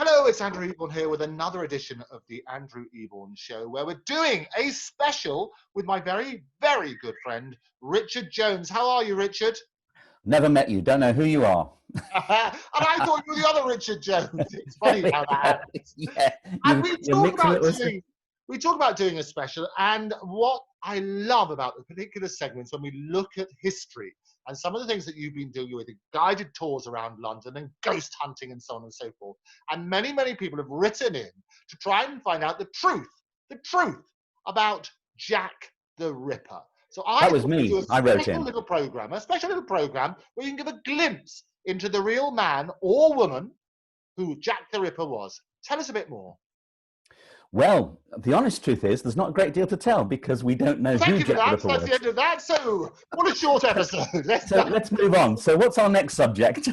Hello, it's Andrew Eborn here with another edition of the Andrew Eborn Show, where we're doing a special with my very, very good friend, Richard Jones. How are you, Richard? Never met you, don't know who you are. And I thought you were the other Richard Jones. It's funny how that happens. Yeah, And we talk about doing a special, and what I love about the particular segments when we look at history and some of the things that you've been doing with guided tours around London and ghost hunting and so on and so forth. And many, many people have written in to try and find out the truth about Jack the Ripper. So that was me. I wrote in a special little program where you can give a glimpse into the real man or woman who Jack the Ripper was. Tell us a bit more. Well, the honest truth is there's not a great deal to tell because we don't know who Jack the Ripper was. That's the end of that. So, what a short episode. Let's move on. So, what's our next subject?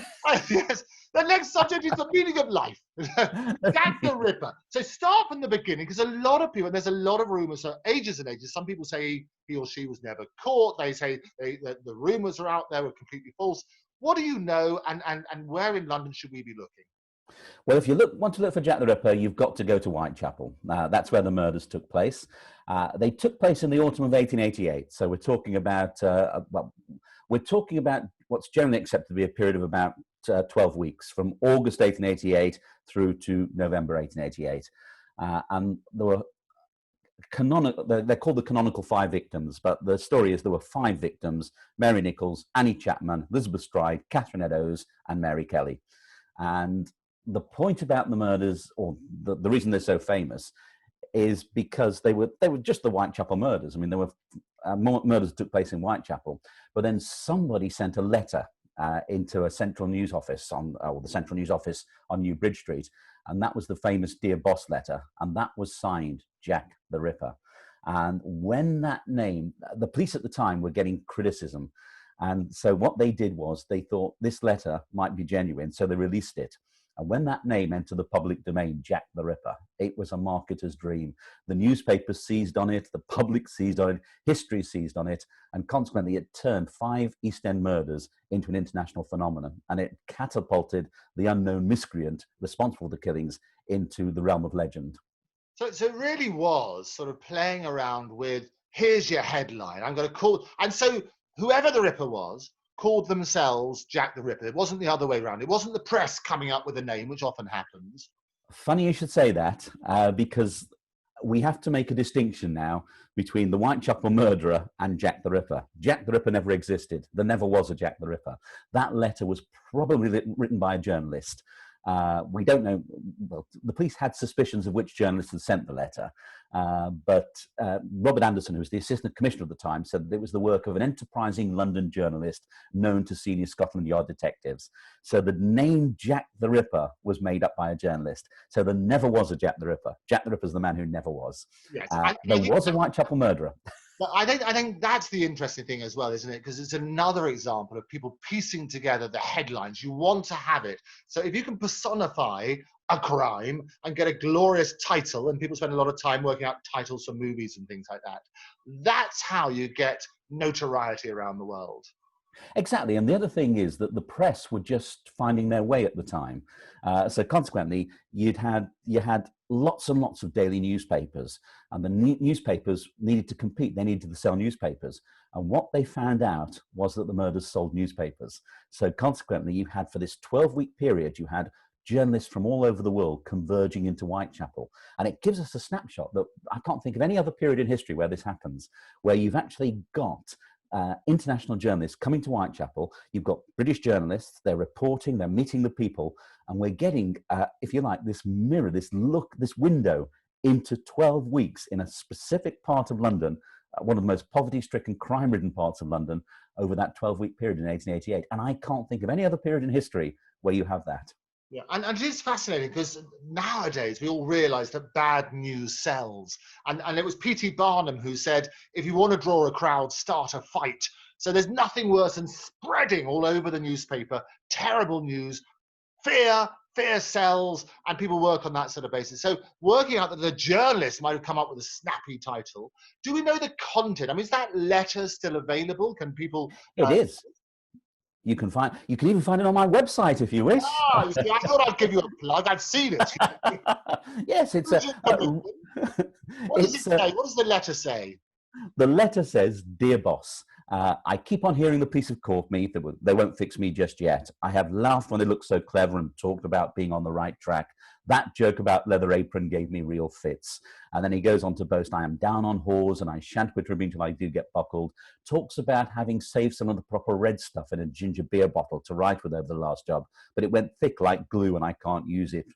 Yes, the next subject is the meaning of life. Jack the Ripper. So, start from the beginning because a lot of people, and there's a lot of rumors for ages and ages. Some people say he or she was never caught. They say that the rumors are out there were completely false. What do you know, and where in London should we be looking? Well, if you want to look for Jack the Ripper, you've got to go to Whitechapel. That's where the murders took place. They took place in the autumn of 1888. So we're talking about what's generally accepted to be a period of about 12 weeks, from August 1888 through to November 1888. And there were they're called the canonical 5 victims, but the story is there were 5 victims: Mary Nichols, Annie Chapman, Elizabeth Stride, Catherine Eddowes, and Mary Kelly. And the point about the murders, or the reason they're so famous, is because they were just the Whitechapel murders. I mean, there were murders that took place in Whitechapel, but then somebody sent a letter into a central news office the central news office on New Bridge Street, and that was the famous Dear Boss letter, and that was signed Jack the Ripper. And when that name, the police at the time were getting criticism, and so what they did was they thought this letter might be genuine, so they released it. And when that name entered the public domain, Jack the Ripper, it was a marketer's dream. The newspapers seized on it, the public seized on it, history seized on it, and consequently it turned 5 East End murders into an international phenomenon, and it catapulted the unknown miscreant responsible for the killings into the realm of legend. So it really was sort of playing around with, here's your headline, I'm going to call, and so whoever the Ripper was, called themselves Jack the Ripper. It wasn't the other way around. It wasn't the press coming up with a name, which often happens. Funny you should say that, because we have to make a distinction now between the Whitechapel murderer and Jack the Ripper. Jack the Ripper never existed. There never was a Jack the Ripper. That letter was probably written by a journalist. We don't know. Well, the police had suspicions of which journalist had sent the letter, but Robert Anderson, who was the assistant commissioner at the time, said that it was the work of an enterprising London journalist known to senior Scotland Yard detectives. So the name Jack the Ripper was made up by a journalist. So there never was a Jack the Ripper. Jack the Ripper is the man who never was. Yes, there was a Whitechapel murderer. But I think that's the interesting thing as well, isn't it? Because it's another example of people piecing together the headlines. You want to have it. So if you can personify a crime and get a glorious title, and people spend a lot of time working out titles for movies and things like that, that's how you get notoriety around the world. Exactly. And the other thing is that the press were just finding their way at the time. So consequently, you had lots and lots of daily newspapers, and the newspapers needed to compete. They needed to sell newspapers. And what they found out was that the murders sold newspapers. So consequently, you had, for this 12-week period, you had journalists from all over the world converging into Whitechapel. And it gives us a snapshot that I can't think of any other period in history where this happens, where you've actually got international journalists coming to Whitechapel. You've got British journalists, they're reporting, they're meeting the people, and we're getting, if you like, this mirror, this look, this window into 12 weeks in a specific part of London, one of the most poverty-stricken, crime-ridden parts of London, over that 12-week period in 1888. And I can't think of any other period in history where you have that. Yeah, and it is fascinating because nowadays we all realise that bad news sells. And it was P.T. Barnum who said, if you want to draw a crowd, start a fight. So there's nothing worse than spreading all over the newspaper terrible news. Fear sells, and people work on that sort of basis. So working out that the journalist might have come up with a snappy title. Do we know the content? I mean, is that letter still available? Can people... It is. You can even find it on my website if you wish. Ah, you see, I thought I'd give you a plug. I've seen it. Yes, it's Who's your commitment? What does it it's say? What does the letter say? the letter says, "Dear boss, I keep on hearing the police have caught me. They won't fix me just yet. I have laughed when they looked so clever and talked about being on the right track. That joke about leather apron gave me real fits." And then he goes on to boast, "I am down on whores and I shan't quit ribbing till I do get buckled." Talks about having saved some of the proper red stuff in a ginger beer bottle to write with over the last job, but it went thick like glue and I can't use it.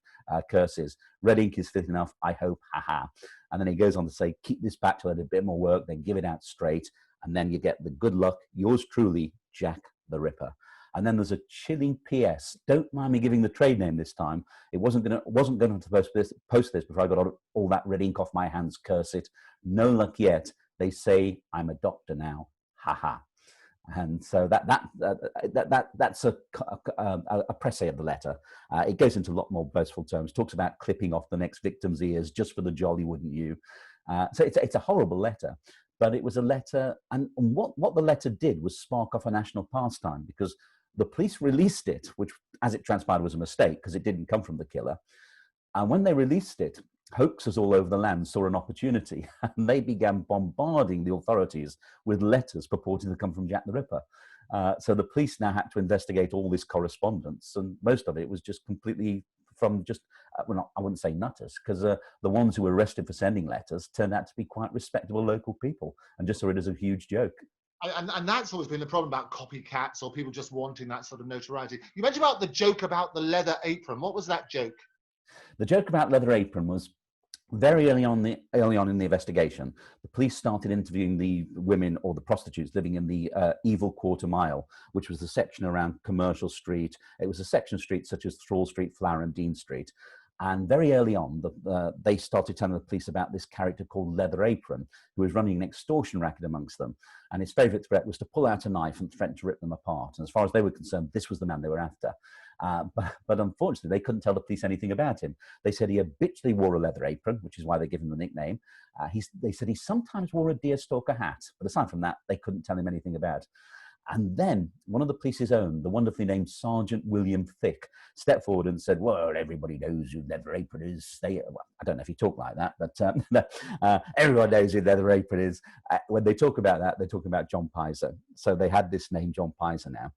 Curses. Red ink is fit enough, I hope, haha. And then he goes on to say, "Keep this back to let a bit more work, then give it out straight." And then you get the good luck, yours truly, Jack the Ripper. And then there's a chilling PS. Don't mind me giving the trade name this time. It wasn't going to post this before I got all that red ink off my hands. Curse it. No luck yet. They say I'm a doctor now. Haha. And so that's a précis of the letter. It goes into a lot more boastful terms. Talks about clipping off the next victim's ears just for the jolly, wouldn't you? So it's a horrible letter. But it was a letter, and what the letter did was spark off a national pastime, because the police released it, which, as it transpired, was a mistake because it didn't come from the killer. And when they released it, hoaxers all over the land saw an opportunity, and they began bombarding the authorities with letters purporting to come from Jack the Ripper. So the police now had to investigate all this correspondence, and most of it was just completely from just, I wouldn't say nutters, because the ones who were arrested for sending letters turned out to be quite respectable local people and just saw it as a huge joke. And that's always been the problem about copycats or people just wanting that sort of notoriety. You mentioned about the joke about the leather apron. What was that joke? The joke about leather apron was very early on in the investigation. The police started interviewing the women or the prostitutes living in the Evil Quarter Mile, which was the section around Commercial Street. It was a section of streets such as Thrall Street, Flower and Dean Street. And very early on, they started telling the police about this character called Leather Apron, who was running an extortion racket amongst them. And his favourite threat was to pull out a knife and threaten to rip them apart. And as far as they were concerned, this was the man they were after. But unfortunately, they couldn't tell the police anything about him. They said he habitually wore a leather apron, which is why they give him the nickname. They said he sometimes wore a deerstalker hat. But aside from that, they couldn't tell him anything about. And then one of the police's own, the wonderfully named Sergeant William Thick, stepped forward and said, "Well, everybody knows who Leather Apron is." I don't know if he talked like that, but everyone knows who Leather Apron is. When they talk about that, they're talking about John Pizer. So they had this name, John Pizer, now.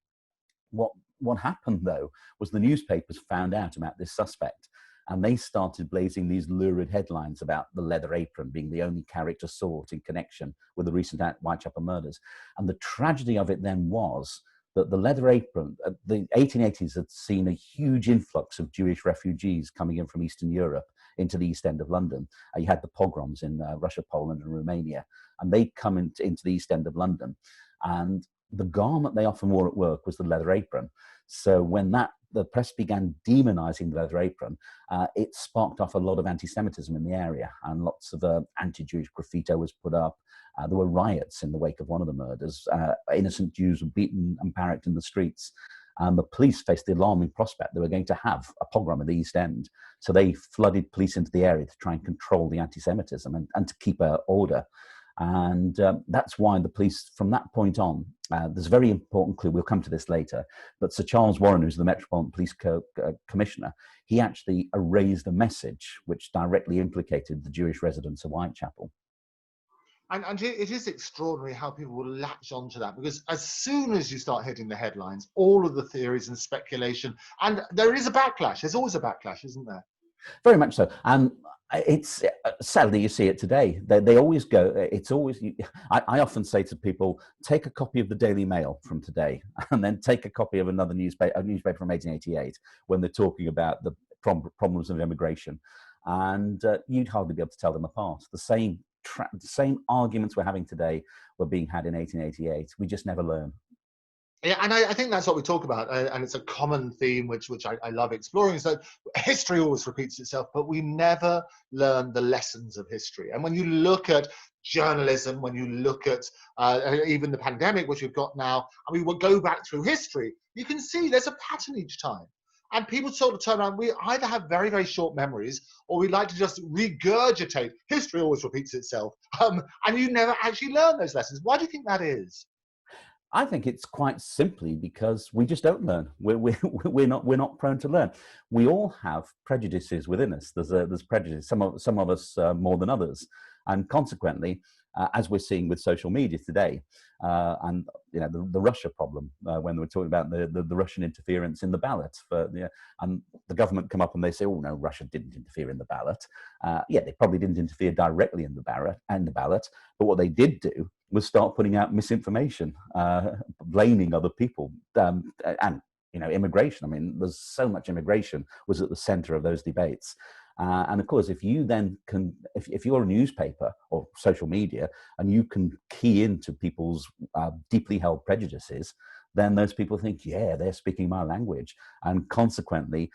What happened, though, was the newspapers found out about this suspect, and they started blazing these lurid headlines about the Leather Apron being the only character sought in connection with the recent Whitechapel murders. And the tragedy of it then was that the Leather Apron, the 1880s had seen a huge influx of Jewish refugees coming in from Eastern Europe into the East End of London. You had the pogroms in Russia, Poland and Romania, and they'd come into the East End of London. And the garment they often wore at work was the leather apron. So when the press began demonizing the leather apron, it sparked off a lot of anti-Semitism in the area, and lots of anti-Jewish graffiti was put up. There were riots in the wake of one of the murders. Innocent Jews were beaten and barracked in the streets. And the police faced the alarming prospect they were going to have a pogrom in the East End. So they flooded police into the area to try and control the anti-Semitism and to keep order. And that's why the police, from that point on, there's a very important clue, we'll come to this later, but Sir Charles Warren, who's the Metropolitan Police Commissioner, he actually erased a message which directly implicated the Jewish residents of Whitechapel. And it is extraordinary how people will latch onto that, because as soon as you start hitting the headlines, all of the theories and speculation, and there is a backlash. There's always a backlash, isn't there? Very much so. And it's sadly you see it today. They always go. It's always. I often say to people, take a copy of the Daily Mail from today, and then take a copy of another newspaper from 1888 when they're talking about the problems of immigration, and you'd hardly be able to tell them apart. The same arguments we're having today were being had in 1888. We just never learn. Yeah, and I think that's what we talk about, and it's a common theme which I love exploring. So history always repeats itself, but we never learn the lessons of history. And when you look at journalism, when you look at even the pandemic, which we've got now, and we will go back through history, you can see there's a pattern each time. And people sort of turn around, we either have very, very short memories, or we like to just regurgitate. History always repeats itself. And you never actually learn those lessons. Why do you think that is? I think it's quite simply because we just don't learn. We're not prone to learn. We all have prejudices within us. There's prejudice. Some of us more than others, and consequently, as we're seeing with social media today, and the Russia problem when we're talking about the Russian interference in the ballot, and the government come up and they say, oh no, Russia didn't interfere in the ballot. Yeah, they probably didn't interfere directly in the ballot, but what they did do was start putting out misinformation, blaming other people, and immigration. I mean, there's so much immigration was at the center of those debates. And of course, if you then can, if you're a newspaper or social media and you can key into people's deeply held prejudices, then those people think, yeah, they're speaking my language. And consequently,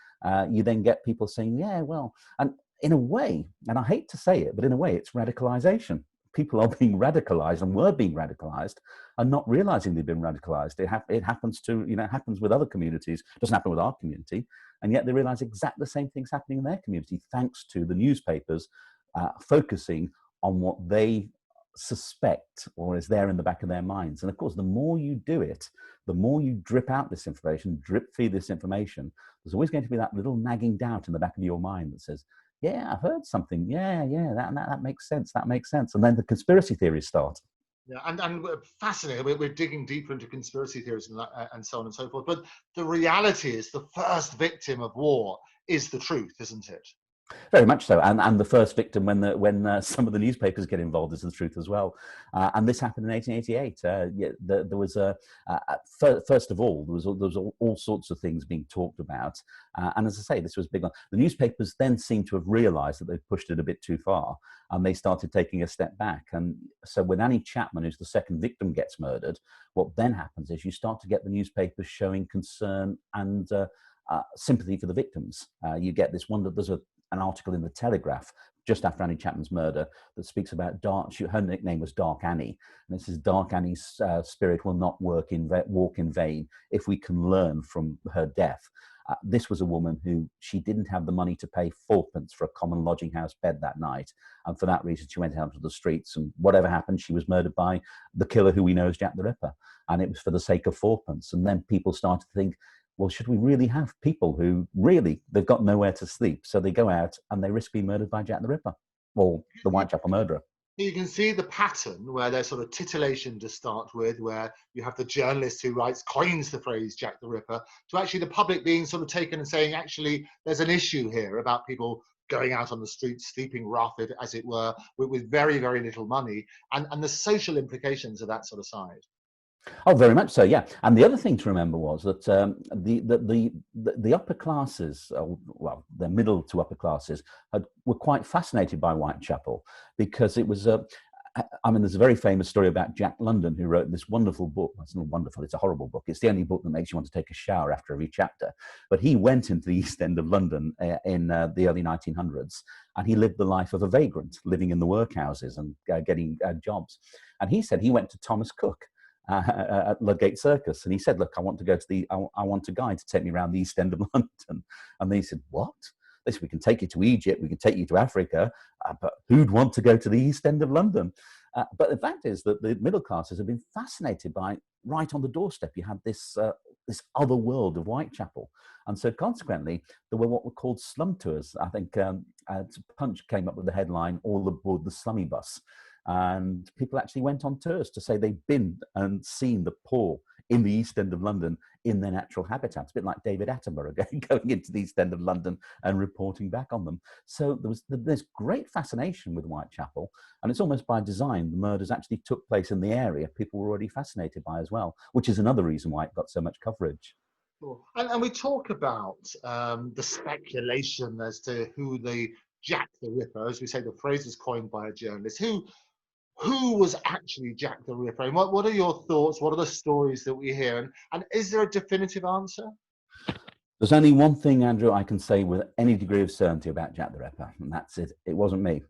you then get people saying, yeah, well, and in a way, and I hate to say it, but in a way, it's radicalization. People are being radicalized and were being radicalized and not realizing they've been radicalized. It happens to, it happens with other communities. It doesn't happen with our community. And yet they realize exactly the same things happening in their community, thanks to the newspapers focusing on what they suspect or is there in the back of their minds. And of course, the more you do it, the more you drip out this information, drip feed this information, there's always going to be that little nagging doubt in the back of your mind that says, yeah, I've heard something. Yeah, that makes sense. That makes sense. And then the conspiracy theories start. Yeah, and we're fascinated. We're digging deeper into conspiracy theories and so on and so forth. But the reality is the first victim of war is the truth, isn't it? Very much so, and the first victim when some of the newspapers get involved is the truth as well, and this happened in 1888. There was first of all there was all sorts of things being talked about, and as I say, this was big. The newspapers then seemed to have realised that they'd pushed it a bit too far, and they started taking a step back. And so when Annie Chapman, who's the second victim, gets murdered, what then happens is you start to get the newspapers showing concern and sympathy for the victims. You get this one that there's an article in the Telegraph just after Annie Chapman's murder that speaks about her nickname was Dark Annie, and it says Dark Annie's spirit will not walk in vain if we can learn from her death. This was a woman who she didn't have the money to pay fourpence for a common lodging house bed that night, and for that reason she went out to the streets, and whatever happened, she was murdered by the killer who we know as Jack the Ripper, and it was for the sake of fourpence. And then people started to think, well, should we really have people who really, they've got nowhere to sleep, so they go out and they risk being murdered by Jack the Ripper or the Whitechapel murderer? You can see the pattern where there's sort of titillation to start with, where you have the journalist who coins the phrase Jack the Ripper, to actually the public being sort of taken and saying, actually, there's an issue here about people going out on the streets, sleeping rough, as it were, with very, very little money, and the social implications of that sort of side. Oh, very much so, yeah. And the other thing to remember was that the upper classes, well, the middle to upper classes, were quite fascinated by Whitechapel because it was there's a very famous story about Jack London, who wrote this wonderful book. It's not wonderful, it's a horrible book. It's the only book that makes you want to take a shower after every chapter. But he went into the East End of London in the early 1900s, and he lived the life of a vagrant, living in the workhouses and getting jobs. And he said he went to Thomas Cook at Ludgate Circus, and he said, look, I want a guide to take me around the East End of London. And they said, what? They said, we can take you to Egypt, we can take you to Africa, but who'd want to go to the East End of London? But the fact is that the middle classes have been fascinated by, right on the doorstep, you had this other world of Whitechapel. And so consequently, there were what were called slum tours. I think Punch came up with the headline, all aboard the slummy bus. And people actually went on tours to say they'd been and seen the poor in the East End of London in their natural habitats, a bit like David Attenborough going into the East End of London and reporting back on them. So there's great fascination with Whitechapel, and it's almost by design. The murders actually took place in the area people were already fascinated by as well, which is another reason why it got so much coverage. And we talk about the speculation as to who the Jack the Ripper, as we say, the phrase was coined by a journalist, who was actually Jack the Ripper? And what are your thoughts? What are the stories that we hear? And is there a definitive answer? There's only one thing, Andrew, I can say with any degree of certainty about Jack the Ripper, and that's it. It wasn't me.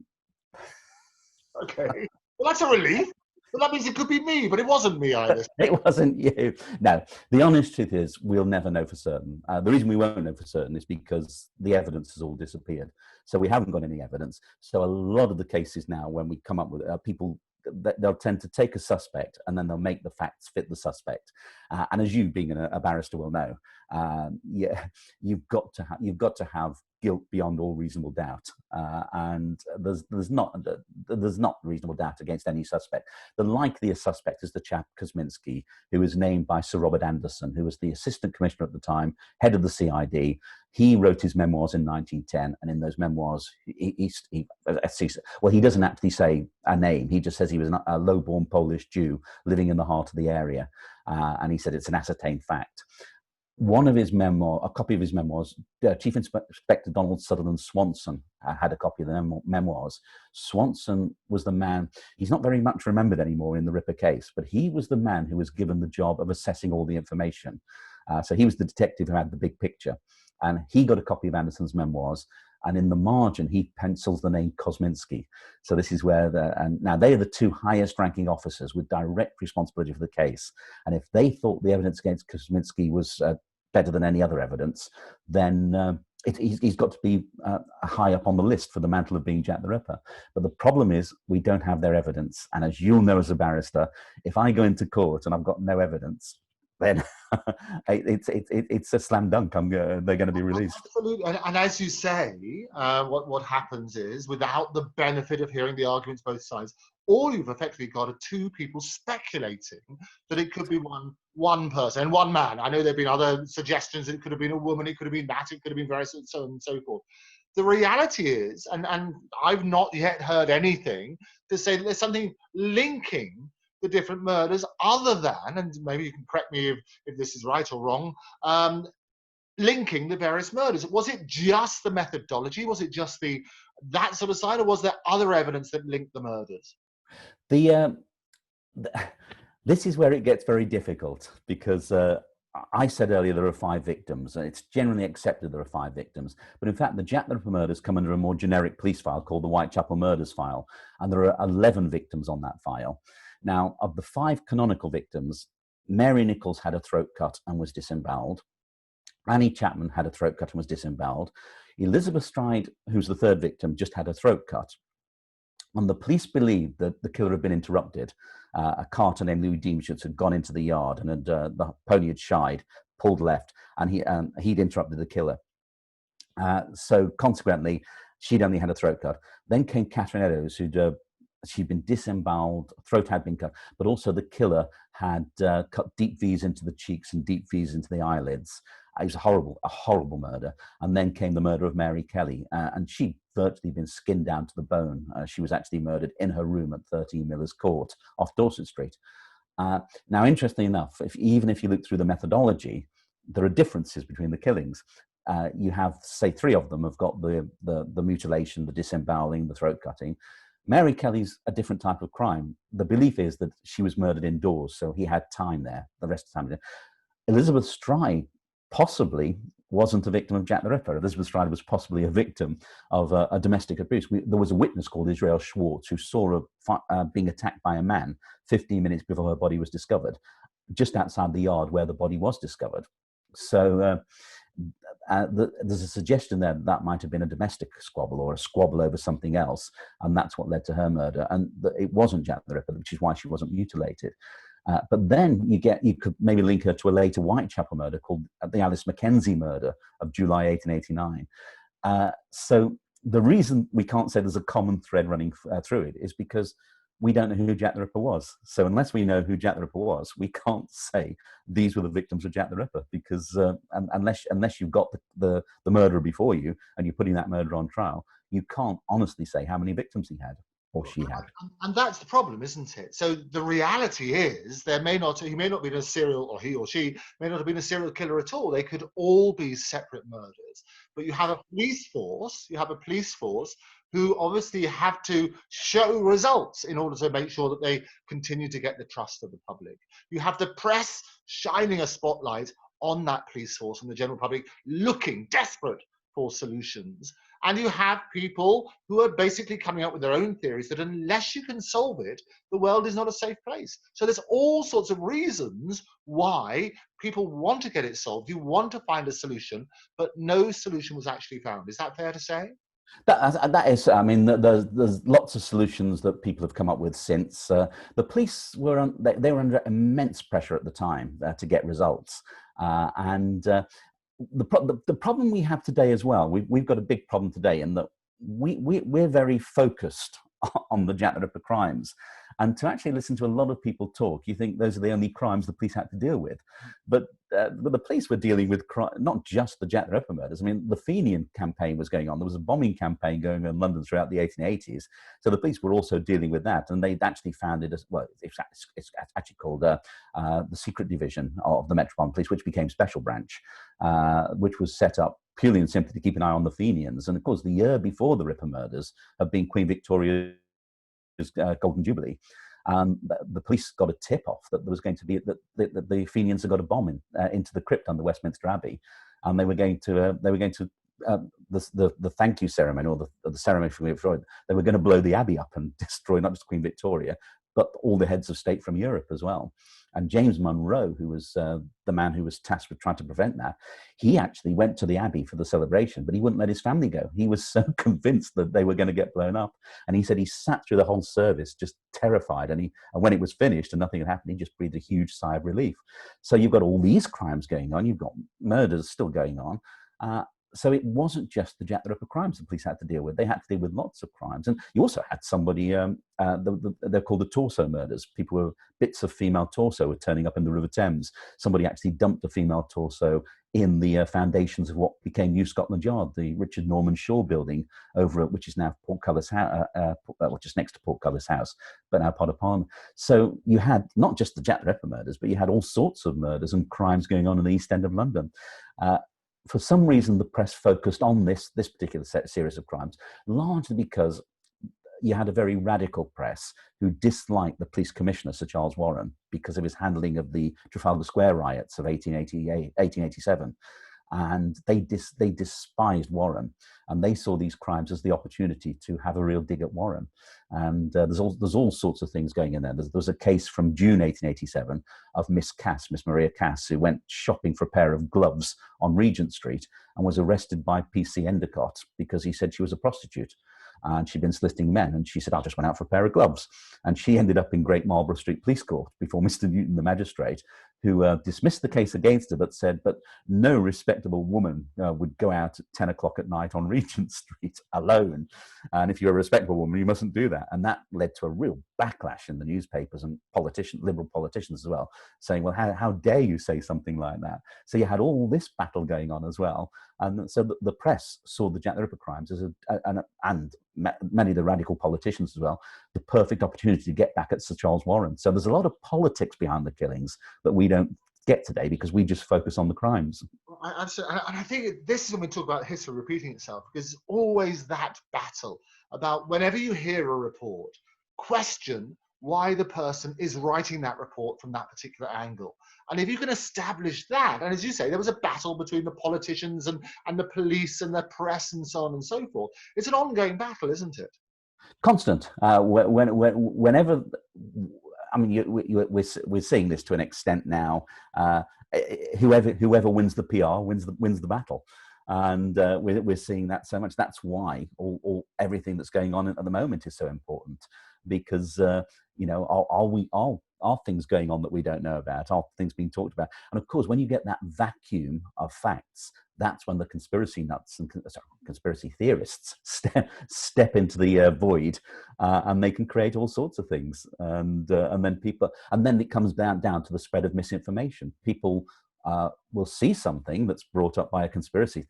Okay. Well, that's a relief. Well, that means it could be me, but it wasn't me either. It wasn't you. No, the honest truth is we'll never know for certain. The reason we won't know for certain is because the evidence has all disappeared. So we haven't got any evidence. So a lot of the cases now, when we come up with people they'll tend to take a suspect and then they'll make the facts fit the suspect. And as you, being a barrister, will know, yeah, you've got to have guilt beyond all reasonable doubt, and there's not reasonable doubt against any suspect. The likeliest suspect is the chap Kosminski, who was named by Sir Robert Anderson, who was the assistant commissioner at the time, head of the CID. He wrote his memoirs in 1910, and in those memoirs, he doesn't actually say a name. He just says he was a low-born Polish Jew living in the heart of the area, and he said it's an ascertained fact. One of his a copy of his memoirs, Chief Inspector Donald Sutherland Swanson had a copy of the memoirs. Swanson was the man, he's not very much remembered anymore in the Ripper case, but he was the man who was given the job of assessing all the information. So he was the detective who had the big picture. And he got a copy of Anderson's memoirs, and in the margin, he pencils the name Kosminski. So this is where now they are the two highest ranking officers with direct responsibility for the case. And if they thought the evidence against Kosminski was better than any other evidence, then he's got to be high up on the list for the mantle of being Jack the Ripper. But the problem is we don't have their evidence. And as you'll know as a barrister, if I go into court and I've got no evidence, then it's a slam dunk. They're going to be released. Absolutely, and as you say, what happens is, without the benefit of hearing the arguments both sides, all you've effectively got are two people speculating that it could be one person and one man. I know there've been other suggestions that it could have been a woman, it could have been that, it could have been various, and so on and so forth. The reality is, and I've not yet heard anything to say that there's something linking the different murders other than, and maybe you can correct me if this is right or wrong, linking the various murders. Was it just the methodology? Was it just that sort of side, or was there other evidence that linked the murders? This is where it gets very difficult, because I said earlier there are 5 victims, and it's generally accepted there are 5 victims. But in fact, the Jack the Ripper murders come under a more generic police file called the Whitechapel Murders file, and there are 11 victims on that file. Now, of the 5 canonical victims, Mary Nichols had a throat cut and was disemboweled. Annie Chapman had a throat cut and was disemboweled. Elizabeth Stride, who's the 3rd victim, just had a throat cut. And the police believed that the killer had been interrupted. A carter named Louis Diemschutz had gone into the yard, and the pony had shied, pulled left, and he'd interrupted the killer. So consequently, she'd only had a throat cut. Then came Catherine Eddowes, she'd been disemboweled, throat had been cut, but also the killer had cut deep V's into the cheeks and deep V's into the eyelids. It was a horrible murder. And then came the murder of Mary Kelly, and she'd virtually been skinned down to the bone. She was actually murdered in her room at 13 Miller's Court off Dorset Street. Now, interestingly enough, even if you look through the methodology, there are differences between the killings. You have, say, 3 of them have got the mutilation, the disemboweling, the throat cutting. Mary Kelly's a different type of crime. The belief is that she was murdered indoors, so he had time there, the rest of the time. Elizabeth Stride possibly wasn't a victim of Jack the Ripper. Elizabeth Stride was possibly a victim of a domestic abuse. There was a witness called Israel Schwartz who saw her being attacked by a man 15 minutes before her body was discovered, just outside the yard where the body was discovered. So there's a suggestion there that might have been a domestic squabble or a squabble over something else, and that's what led to her murder. And it wasn't Jack the Ripper, which is why she wasn't mutilated. But then you could maybe link her to a later Whitechapel murder called the Alice Mackenzie murder of July 1889. So the reason we can't say there's a common thread running through it is because we don't know who Jack the Ripper was. So unless we know who Jack the Ripper was, we can't say these were the victims of Jack the Ripper, because unless you've got the murderer before you and you're putting that murderer on trial, you can't honestly say how many victims he had or she had. And that's the problem, isn't it? So the reality is he may not have been a serial, or he or she may not have been a serial killer at all. They could all be separate murders. But you have a police force who obviously have to show results in order to make sure that they continue to get the trust of the public. You have the press shining a spotlight on that police force and the general public looking desperate for solutions. And you have people who are basically coming up with their own theories that unless you can solve it, the world is not a safe place. So there's all sorts of reasons why people want to get it solved. You want to find a solution, but no solution was actually found. Is that fair to say? That is, I mean, there's lots of solutions that people have come up with since. The police were they were under immense pressure at the time to get results, and the problem we have today as well. We've got a big problem today in that we're very focused on the Jack the Ripper crimes, and to actually listen to a lot of people talk, you think those are the only crimes the police had to deal with, but the police were dealing with not just the Jack the Ripper murders. I mean, the Fenian campaign was going on. There was a bombing campaign going on in London throughout the 1880s. So the police were also dealing with that. And they'd actually founded, well, it's actually called the Secret Division of the Metropolitan Police, which became Special Branch, which was set up purely and simply to keep an eye on the Fenians. And of course, the year before the Ripper murders had been Queen Victoria's Golden Jubilee. The police got a tip off that there was going to be that the Fenians had got a bomb into the crypt under Westminster Abbey, and they were going to the thank you ceremony, or the ceremony for Queen Victoria. They were going to blow the Abbey up and destroy not just Queen Victoria, but all the heads of state from Europe as well. And James Monroe, who was the man who was tasked with trying to prevent that, he actually went to the Abbey for the celebration, but he wouldn't let his family go. He was so convinced that they were going to get blown up. And he said he sat through the whole service just terrified. And when it was finished and nothing had happened, he just breathed a huge sigh of relief. So you've got all these crimes going on. You've got murders still going on. So it wasn't just the Jack the Ripper crimes the police had to deal with. They had to deal with lots of crimes. And you also had somebody, they're called the torso murders. People were, bits of female torso were turning up in the River Thames. Somebody actually dumped a female torso in the foundations of what became New Scotland Yard, the Richard Norman Shaw building over at, which is now Portcullis House, just next to Portcullis House, but now Potter Pond. So you had not just the Jack the Ripper murders, but you had all sorts of murders and crimes going on in the East End of London. For some reason, the press focused on this particular series of crimes, largely because you had a very radical press who disliked the police commissioner, Sir Charles Warren, because of his handling of the Trafalgar Square riots of 1887. And they despised Warren, and they saw these crimes as the opportunity to have a real dig at Warren. And there's all sorts of things going in there. There's a case from June 1887 of Miss Maria Cass, who went shopping for a pair of gloves on Regent Street and was arrested by PC Endicott because he said she was a prostitute. And she'd been soliciting men, and she said, I just went out for a pair of gloves. And she ended up in Great Marlborough Street Police Court before Mr. Newton, the magistrate, who dismissed the case against her, but said, but no respectable woman would go out at 10 o'clock at night on Regent Street alone. And if you're a respectable woman, you mustn't do that. And that led to a real backlash in the newspapers and liberal politicians as well, saying, well, how dare you say something like that? So you had all this battle going on as well. And so the press saw the Jack the Ripper crimes as and many of the radical politicians as well, the perfect opportunity to get back at Sir Charles Warren. So there's a lot of politics behind the killings that we don't get today because we just focus on the crimes. Absolutely. And I think this is when we talk about history repeating itself, because always that battle about whenever you hear a report, question why the person is writing that report from that particular angle. And if you can establish that, and as you say, there was a battle between the politicians and the police and the press and so on and so forth. It's an ongoing battle, isn't it? Constant. Whenever, I mean, we're seeing this to an extent now. Whoever wins the PR wins the battle. And we're seeing that so much. That's why everything that's going on at the moment is so important, because are things going on that we don't know about? Are things being talked about? And of course, when you get that vacuum of facts, that's when the conspiracy nuts and conspiracy theorists step into the void, and they can create all sorts of things. And then it comes down to the spread of misinformation. People will see something that's brought up by a conspiracy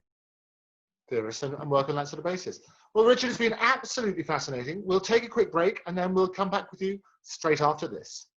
theorist and work on that sort of basis. Well, Richard, it's been absolutely fascinating. We'll take a quick break and then we'll come back with you straight after this.